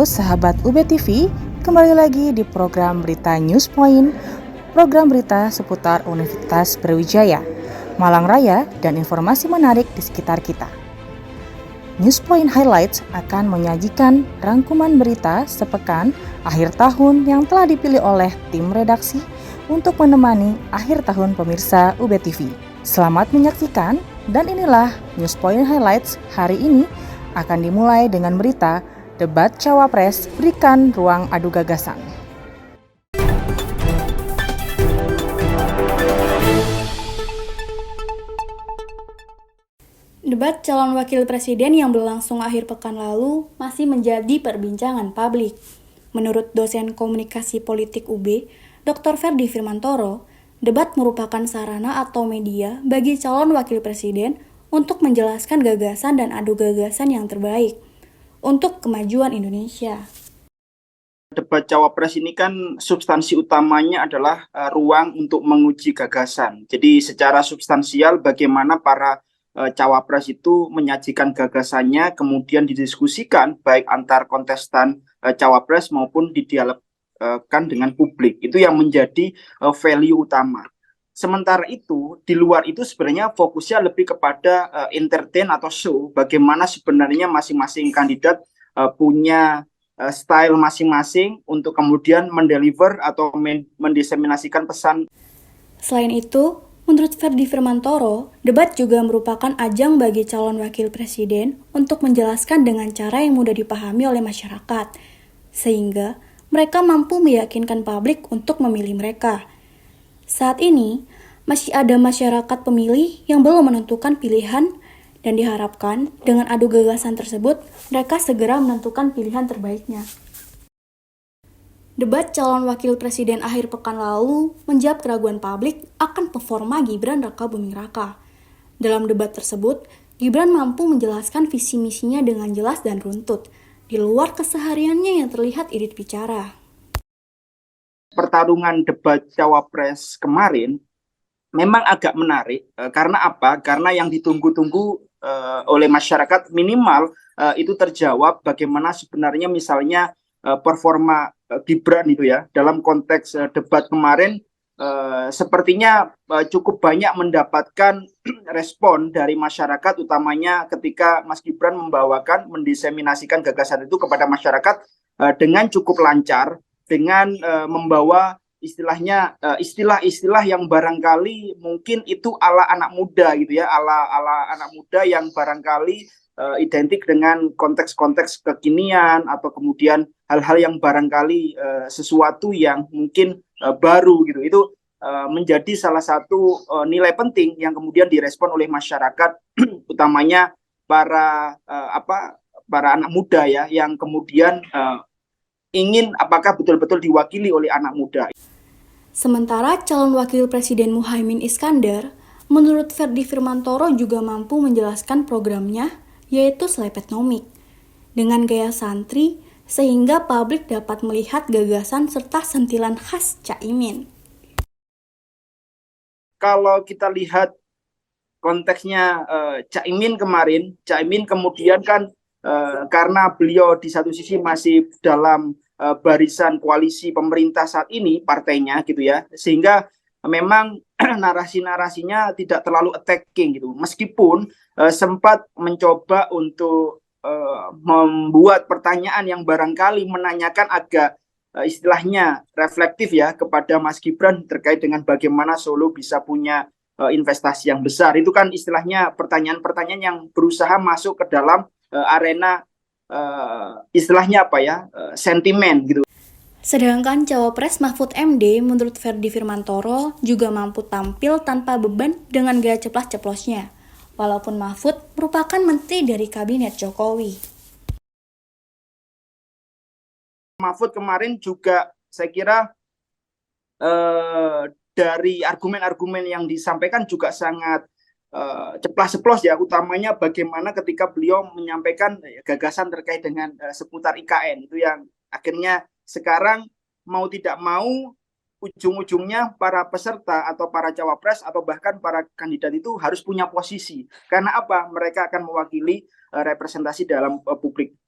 Halo sahabat UB TV, kembali lagi di program Berita News Point, program berita seputar Universitas Brawijaya, Malang Raya, dan informasi menarik di sekitar kita. News Point Highlights akan menyajikan rangkuman berita sepekan akhir tahun yang telah dipilih oleh tim redaksi untuk menemani akhir tahun pemirsa UB TV. Selamat menyaksikan, dan inilah News Point Highlights hari ini akan dimulai dengan berita Debat Cawapres berikan ruang adu gagasan. Debat calon wakil presiden yang berlangsung akhir pekan lalu masih menjadi perbincangan publik. Menurut dosen komunikasi politik UB, Dr. Ferdy Firmantoro, debat merupakan sarana atau media bagi calon wakil presiden untuk menjelaskan gagasan dan adu gagasan yang terbaik untuk kemajuan Indonesia. Debat Cawapres ini kan substansi utamanya adalah ruang untuk menguji gagasan. Jadi secara substansial bagaimana para Cawapres itu menyajikan gagasannya, kemudian didiskusikan baik antar kontestan Cawapres maupun didialogkan dengan publik. Itu yang menjadi value utama. Sementara itu, di luar itu sebenarnya fokusnya lebih kepada entertain atau show, bagaimana sebenarnya masing-masing kandidat punya style masing-masing untuk kemudian mendeliver atau mendiseminasikan pesan. Selain itu, menurut Ferdy Firmantoro, debat juga merupakan ajang bagi calon wakil presiden untuk menjelaskan dengan cara yang mudah dipahami oleh masyarakat, sehingga mereka mampu meyakinkan publik untuk memilih mereka. Saat ini, masih ada masyarakat pemilih yang belum menentukan pilihan, dan diharapkan dengan adu gagasan tersebut, mereka segera menentukan pilihan terbaiknya. Debat calon wakil presiden akhir pekan lalu menjawab keraguan publik akan performa Gibran Rakabuming Raka. Dalam debat tersebut, Gibran mampu menjelaskan visi misinya dengan jelas dan runtut, di luar kesehariannya yang terlihat irit bicara. Pertarungan debat Cawapres kemarin memang agak menarik, karena apa? Karena yang ditunggu-tunggu oleh masyarakat minimal itu terjawab, bagaimana sebenarnya misalnya performa Gibran itu ya dalam konteks debat kemarin sepertinya cukup banyak mendapatkan respon dari masyarakat, utamanya ketika Mas Gibran mendiseminasikan gagasan itu kepada masyarakat dengan cukup lancar, dengan membawa istilahnya istilah-istilah yang barangkali mungkin itu ala anak muda gitu ya, ala anak muda yang barangkali identik dengan konteks-konteks kekinian atau kemudian hal-hal yang barangkali sesuatu yang mungkin baru gitu. Itu menjadi salah satu nilai penting yang kemudian direspon oleh masyarakat utamanya para anak muda ya, yang kemudian ingin apakah betul-betul diwakili oleh anak muda. Sementara calon wakil presiden Muhaimin Iskandar, menurut Ferdy Firmantoro juga mampu menjelaskan programnya, yaitu Slepetnomik, dengan gaya santri sehingga publik dapat melihat gagasan serta sentilan khas Caimin. Kalau kita lihat konteksnya Caimin kemarin, Caimin kemudian kan karena beliau di satu sisi masih dalam barisan koalisi pemerintah saat ini partainya gitu ya, sehingga memang narasi-narasinya tidak terlalu attacking gitu, meskipun sempat mencoba untuk membuat pertanyaan yang barangkali menanyakan agak istilahnya reflektif ya kepada Mas Gibran terkait dengan bagaimana Solo bisa punya investasi yang besar. Itu kan istilahnya pertanyaan-pertanyaan yang berusaha masuk ke dalam arena istilahnya sentimen gitu. Sedangkan Cawapres Mahfud MD menurut Ferdy Firmantoro juga mampu tampil tanpa beban dengan gaya ceplas-ceplosnya, walaupun Mahfud merupakan menteri dari kabinet Jokowi. Mahfud kemarin juga saya kira dari argumen-argumen yang disampaikan juga sangat ceplas-ceplos ya, utamanya bagaimana ketika beliau menyampaikan gagasan terkait dengan seputar IKN, itu yang akhirnya sekarang mau tidak mau ujung-ujungnya para peserta atau para cawapres atau bahkan para kandidat itu harus punya posisi, karena apa? Mereka akan mewakili representasi dalam publik.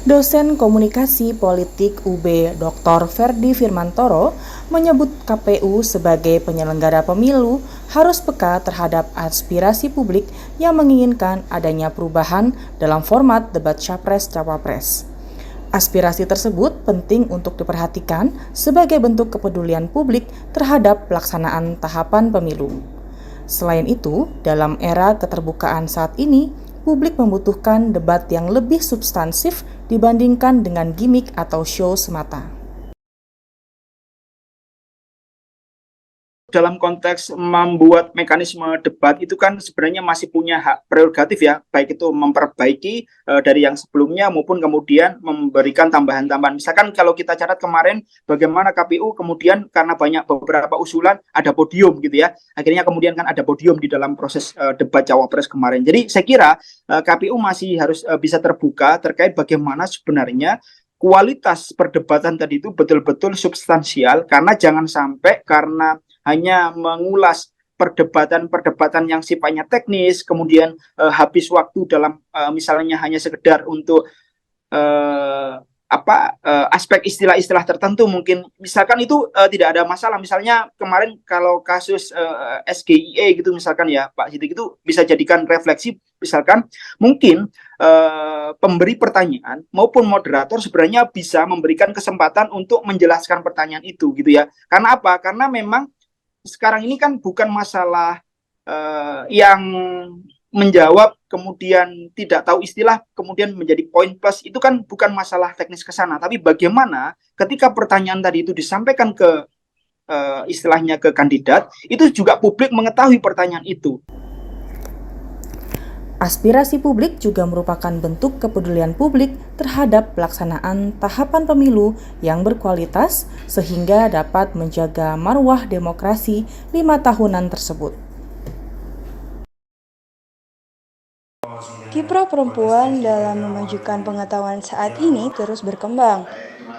Dosen Komunikasi Politik UB Dr. Ferdy Firmantoro menyebut KPU sebagai penyelenggara pemilu harus peka terhadap aspirasi publik yang menginginkan adanya perubahan dalam format debat Capres-Cawapres. Aspirasi tersebut penting untuk diperhatikan sebagai bentuk kepedulian publik terhadap pelaksanaan tahapan pemilu. Selain itu, dalam era keterbukaan saat ini, publik membutuhkan debat yang lebih substansif dibandingkan dengan gimmick atau show semata. Dalam konteks membuat mekanisme debat itu kan sebenarnya masih punya hak prerogatif ya, baik itu memperbaiki dari yang sebelumnya maupun kemudian memberikan tambahan-tambahan. Misalkan kalau kita catat kemarin bagaimana KPU kemudian karena banyak beberapa usulan ada podium gitu ya, akhirnya kemudian kan ada podium di dalam proses debat Cawapres kemarin. Jadi saya kira KPU masih harus bisa terbuka terkait bagaimana sebenarnya kualitas perdebatan tadi itu betul-betul substansial, karena jangan sampai karena hanya mengulas perdebatan-perdebatan yang sifatnya teknis, kemudian habis waktu dalam misalnya hanya sekedar untuk aspek istilah-istilah tertentu, mungkin misalkan itu tidak ada masalah. Misalnya kemarin kalau kasus SGIE gitu misalkan ya Pak Siddiq, itu bisa jadikan refleksi, misalkan mungkin pemberi pertanyaan maupun moderator sebenarnya bisa memberikan kesempatan untuk menjelaskan pertanyaan itu gitu ya. Karena apa? Karena memang sekarang ini kan bukan masalah yang menjawab kemudian tidak tahu istilah kemudian menjadi poin plus, itu kan bukan masalah teknis ke sana, tapi bagaimana ketika pertanyaan tadi itu disampaikan ke istilahnya ke kandidat, itu juga publik mengetahui pertanyaan itu. Aspirasi publik juga merupakan bentuk kepedulian publik terhadap pelaksanaan tahapan pemilu yang berkualitas sehingga dapat menjaga marwah demokrasi 5 tahunan tersebut. Kiprah perempuan dalam memajukan pengetahuan saat ini terus berkembang.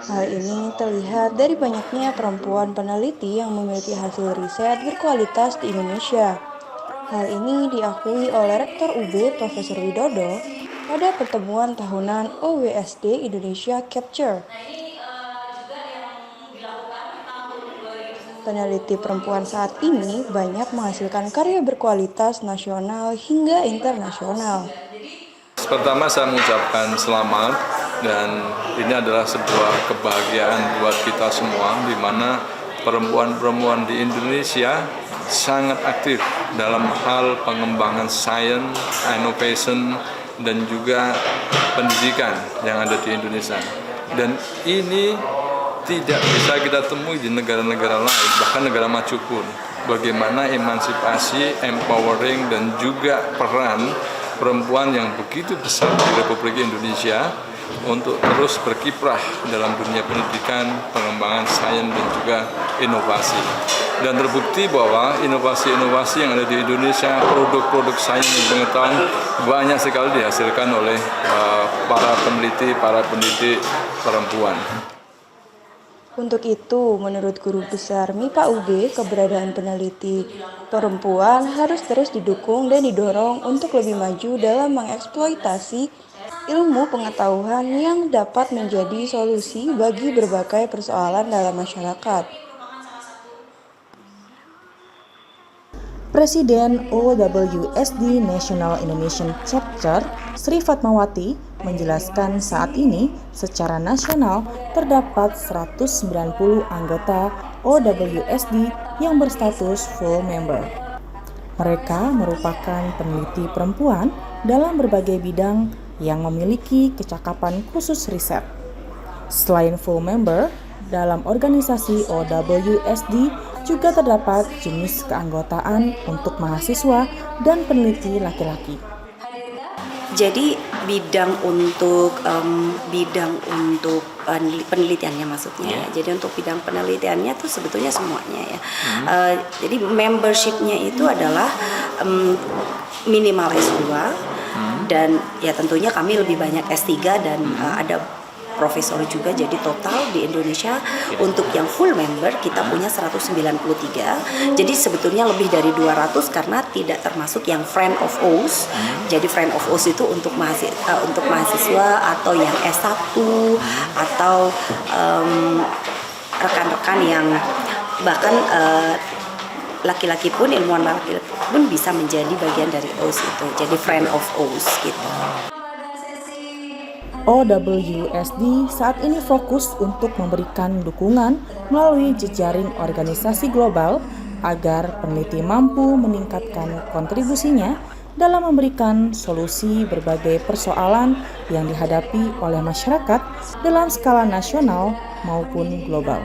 Hal ini terlihat dari banyaknya perempuan peneliti yang memiliki hasil riset berkualitas di Indonesia. Hal ini diakui oleh Rektor UB Profesor Widodo pada pertemuan tahunan OWSD Indonesia Capture. Peneliti perempuan saat ini banyak menghasilkan karya berkualitas nasional hingga internasional. Pertama saya mengucapkan selamat, dan ini adalah sebuah kebahagiaan buat kita semua, di mana perempuan-perempuan di Indonesia sangat aktif dalam hal pengembangan sains, innovation, dan juga pendidikan yang ada di Indonesia. Dan ini tidak bisa kita temui di negara-negara lain, bahkan negara maju pun. Bagaimana emansipasi, empowering, dan juga peran perempuan yang begitu besar di Republik Indonesia untuk terus berkiprah dalam dunia pendidikan, pengembangan sains, dan juga inovasi. Dan terbukti bahwa inovasi-inovasi yang ada di Indonesia, produk-produk sains dan pengetahuan banyak sekali dihasilkan oleh para pendidik perempuan. Untuk itu, menurut Guru Besar MIPA UB, keberadaan peneliti perempuan harus terus didukung dan didorong untuk lebih maju dalam mengeksploitasi ilmu pengetahuan yang dapat menjadi solusi bagi berbagai persoalan dalam masyarakat. Presiden OWSD National Indonesian Chapter Sri Fatmawati menjelaskan saat ini secara nasional terdapat 190 anggota OWSD yang berstatus full member. Mereka merupakan peneliti perempuan dalam berbagai bidang yang memiliki kecakapan khusus riset. Selain full member, dalam organisasi OWSD juga terdapat jenis keanggotaan untuk mahasiswa dan peneliti laki-laki. Jadi bidang untuk penelitiannya maksudnya. Jadi untuk bidang penelitiannya tuh sebetulnya semuanya ya. Jadi membershipnya itu adalah minimal S2 dan ya tentunya kami lebih banyak S3 dan ada profesor juga. Jadi total di Indonesia untuk yang full member kita punya 193. Jadi sebetulnya lebih dari 200 karena tidak termasuk yang friend of Oz. Jadi friend of Oz itu untuk mahasiswa atau yang S1 atau rekan-rekan yang bahkan laki-laki pun, ilmuwan laki-laki pun bisa menjadi bagian dari Oz itu. Jadi friend of Oz gitu. OWSD saat ini fokus untuk memberikan dukungan melalui jejaring organisasi global agar peneliti mampu meningkatkan kontribusinya dalam memberikan solusi berbagai persoalan yang dihadapi oleh masyarakat dalam skala nasional maupun global.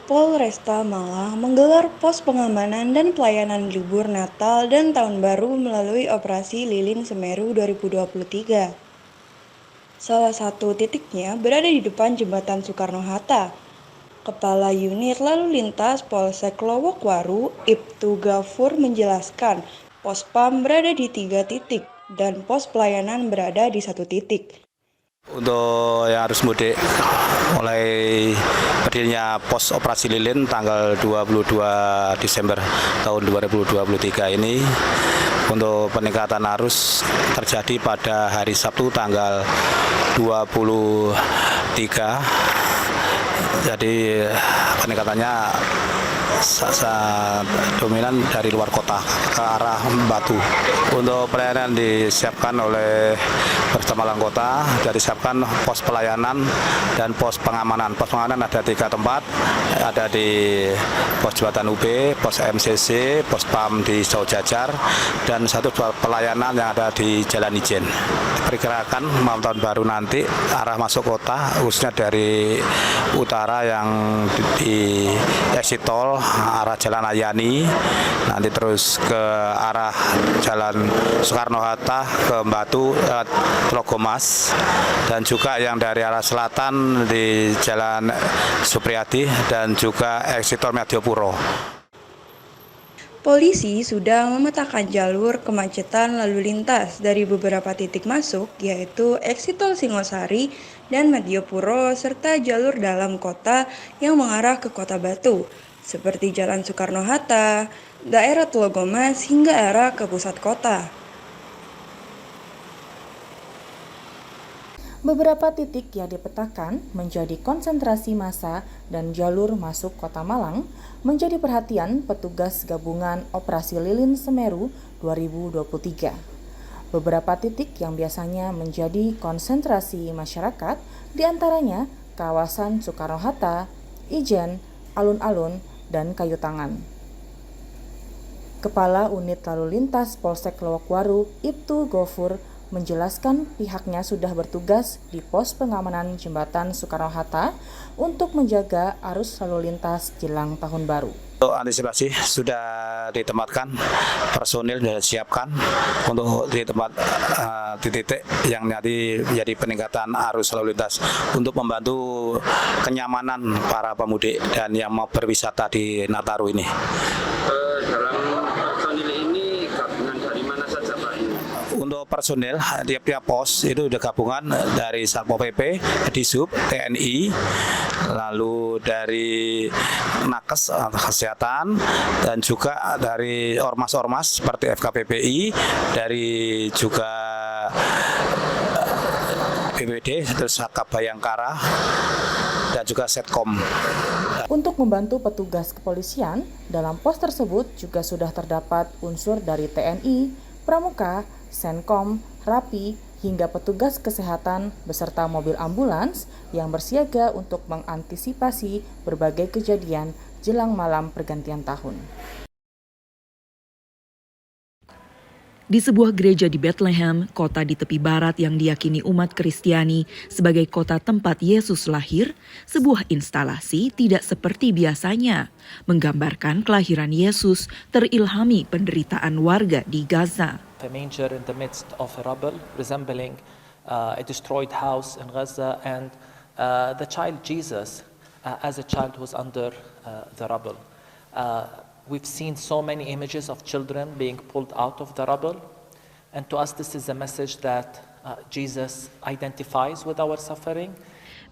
Polresta Malang menggelar pos pengamanan dan pelayanan libur Natal dan Tahun Baru melalui Operasi Lilin Semeru 2023. Salah satu titiknya berada di depan Jembatan Soekarno-Hatta. Kepala Unit Lalu Lintas Polsek Lowokwaru, Ibtu Gafur menjelaskan, pos PAM berada di 3 titik dan pos pelayanan berada di 1 titik. Untuk yang harus mudik, mulai berdirinya pos operasi lilin tanggal 22 Desember tahun 2023 ini, untuk peningkatan arus terjadi pada hari Sabtu tanggal 23. Jadi peningkatannya sangat dominan dari luar kota ke arah Batu. Untuk pelayanan disiapkan oleh Polresta Malang Kota, sudah disiapkan pos pelayanan dan pos pengamanan. Pos pengamanan ada 3 tempat, ada di pos Jembatan UB, pos MCC, pos PAM di Sau Jajar, dan 1 pelayanan yang ada di Jalan Ijen. Diperkirakan malam tahun baru nanti arah masuk kota, khususnya dari utara yang di exit tol arah Jalan Ayani, nanti terus ke arah Jalan Soekarno-Hatta ke Batu Tlogomas, dan juga yang dari arah selatan di Jalan Supriyadi dan juga exit tol Madiopuro. Polisi sudah memetakan jalur kemacetan lalu lintas dari beberapa titik masuk, yaitu exit tol Singosari dan Madiopuro, serta jalur dalam kota yang mengarah ke Kota Batu, seperti Jalan Soekarno-Hatta, daerah Tlogomas, hingga arah ke pusat kota. Beberapa titik yang dipetakan menjadi konsentrasi massa dan jalur masuk Kota Malang menjadi perhatian petugas gabungan Operasi Lilin Semeru 2023. Beberapa titik yang biasanya menjadi konsentrasi masyarakat diantaranya kawasan Soekarno-Hatta, Ijen, Alun-Alun, dan Kayu Tangan. Kepala Unit Lalu Lintas Polsek Lowokwaru, Ibtu Gofur, menjelaskan pihaknya sudah bertugas di pos pengamanan Jembatan Soekarno-Hatta untuk menjaga arus lalu lintas jelang Tahun Baru. Untuk antisipasi sudah ditempatkan personil, sudah disiapkan untuk di tempat titik yang nanti menjadi peningkatan arus lalu lintas untuk membantu kenyamanan para pemudik dan yang mau berwisata di Nataru ini. Dalam personil ini gabungan dari mana saja Pak? Untuk personil tiap-tiap pos itu sudah gabungan dari Satpol PP, Disub, TNI, lalu dari Nakes Kesehatan, dan juga dari ormas-ormas seperti FKPPI, dari juga BPD, terus Hakab Bayangkara, dan juga Setkom. Untuk membantu petugas kepolisian, dalam pos tersebut juga sudah terdapat unsur dari TNI, Pramuka, Senkom, Rapi, hingga petugas kesehatan beserta mobil ambulans yang bersiaga untuk mengantisipasi berbagai kejadian jelang malam pergantian tahun. Di sebuah gereja di Bethlehem, kota di tepi barat yang diyakini umat Kristiani sebagai kota tempat Yesus lahir, sebuah instalasi tidak seperti biasanya, menggambarkan kelahiran Yesus terilhami penderitaan warga di Gaza. A manger in the midst of a rubble, resembling a destroyed house in Gaza, and the child Jesus as a child who's under the rubble. We've seen so many images of children being pulled out of the rubble, and to us this is a message that Jesus identifies with our suffering.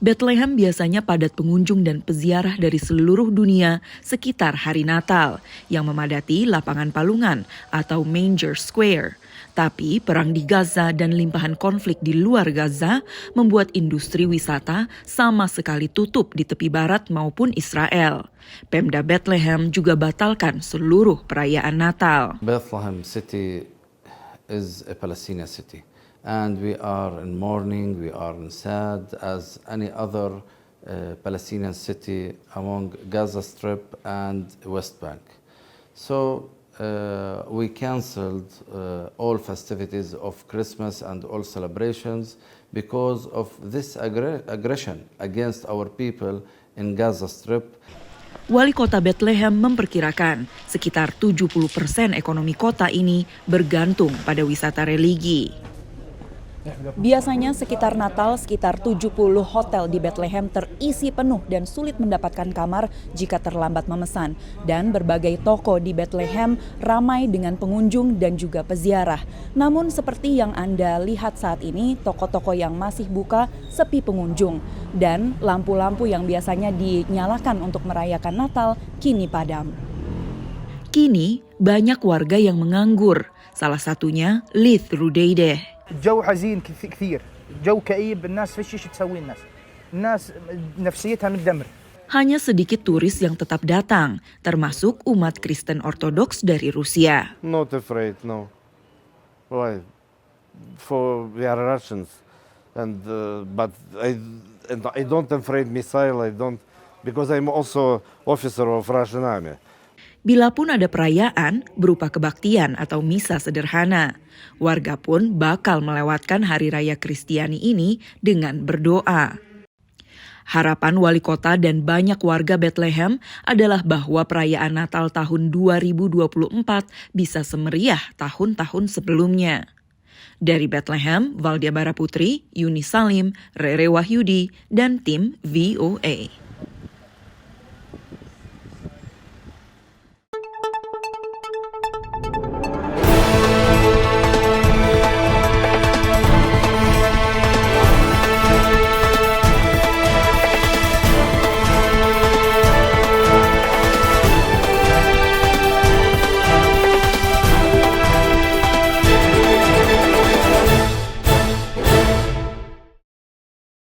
Bethlehem biasanya padat pengunjung dan peziarah dari seluruh dunia sekitar hari Natal yang memadati lapangan palungan atau Manger Square. Tapi perang di Gaza dan limpahan konflik di luar Gaza membuat industri wisata sama sekali tutup di tepi barat maupun Israel. Pemda Bethlehem juga batalkan seluruh perayaan Natal. Bethlehem city is a Palestinian city. And we are in mourning, we are in sad as any other Palestinian city among Gaza Strip and West Bank. So we cancelled all festivities of Christmas and all celebrations because of this aggression against our people in Gaza Strip. Wali kota Bethlehem memperkirakan sekitar 70% ekonomi kota ini bergantung pada wisata religi. Biasanya sekitar Natal, sekitar 70 hotel di Bethlehem terisi penuh dan sulit mendapatkan kamar jika terlambat memesan. Dan berbagai toko di Bethlehem ramai dengan pengunjung dan juga peziarah. Namun seperti yang Anda lihat saat ini, toko-toko yang masih buka sepi pengunjung. Dan lampu-lampu yang biasanya dinyalakan untuk merayakan Natal kini padam. Kini banyak warga yang menganggur, salah satunya Lith Rudeide. الجو حزين كثير، جو كئيب، الناس فيش شيء تسوي الناس نفسيتها متدمر. Hanya sedikit turis yang tetap datang, termasuk umat Kristen Ortodoks dari Rusia. Not afraid, no. Why? For we are Russians, and but I don't afraid missile. I don't, because I'm also officer of Russian army. Bila pun ada perayaan berupa kebaktian atau misa sederhana, warga pun bakal melewatkan hari raya Kristiani ini dengan berdoa. Harapan wali kota dan banyak warga Bethlehem adalah bahwa perayaan Natal tahun 2024 bisa semeriah tahun-tahun sebelumnya. Dari Bethlehem, Valdia Baraputri, Yuni Salim, Rere Wahyudi, dan tim VOA.